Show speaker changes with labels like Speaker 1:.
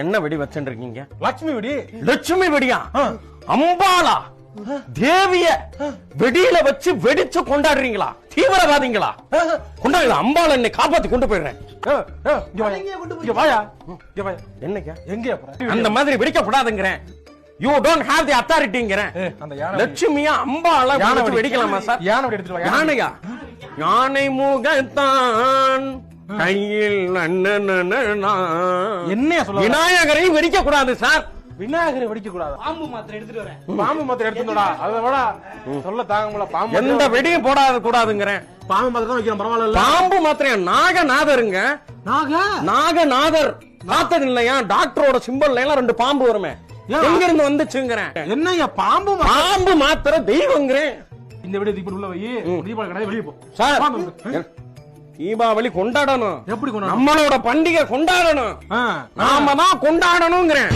Speaker 1: என்ன வெடி வச்சுட்டு இருக்கீங்க?
Speaker 2: லட்சுமி வெடி.
Speaker 1: லட்சுமி வெடியா? அம்பாளா தேவிய வெடியில வச்சு வெடிச்சு கொண்டாடுறீங்களா? தீவிரவாதிங்களா? கொண்டாடுங்க. அம்பாளை என்னை காப்பாத்தி கொண்டு போயிடுறேன். என்னைக்கா
Speaker 2: எங்க
Speaker 1: அந்த மாதிரி வெடிக்க கூடாதுங்கிறேன். யூ டோன்ட் ஹேவ் தி அத்தாரிட்டிங்கிறேன். லட்சுமியா அம்பாளா வெடிக்கலாமா சார்?
Speaker 2: யானை வெடி எடுத்துட்டு வா.
Speaker 1: யானையா? யானை முகத்தான் கையில்
Speaker 2: என்ன சொல்ல?
Speaker 1: விநாயகரையும் வெடிக்க கூடாது சார்.
Speaker 2: விநாயகரை வெடிக்க கூடாது.
Speaker 3: பாம்பு மாத்திரை எடுத்துட்டு வரேன்.
Speaker 2: பாம்பு மாத்திரை எடுத்துடா. அதை விட சொல்ல தாங்க முடியல. பாம்பு
Speaker 1: எந்த வெடியும் போடாது கூடாதுங்கிறேன்.
Speaker 2: பாம்பு மாத்திரை தான் வைக்கிறேன். பரவாயில்ல.
Speaker 1: பாம்பு மாத்திரையா? நாகநாதருங்க. நாகநாதர் பார்த்தது இல்லையா? டாக்டரோட சிம்பல் எல்லாம் 2 பாம்பு வருமே, எங்க இருந்து வந்துச்சுங்கிறேன்.
Speaker 2: என்னய்யா பாம்பு?
Speaker 1: பாம்பு மாத்திரை தெய்வங்கிறேன்.
Speaker 2: இந்த வீடியோ தீபம் உள்ள வை. தீபாவளி கடை வெளியே போ
Speaker 1: சார். தீபாவளி கொண்டாடணும்.
Speaker 2: எப்படி கொண்டாடணும்?
Speaker 1: நம்மளோட பண்டிகை கொண்டாடணும். நாம தான் கொண்டாடணுங்கிறேன்.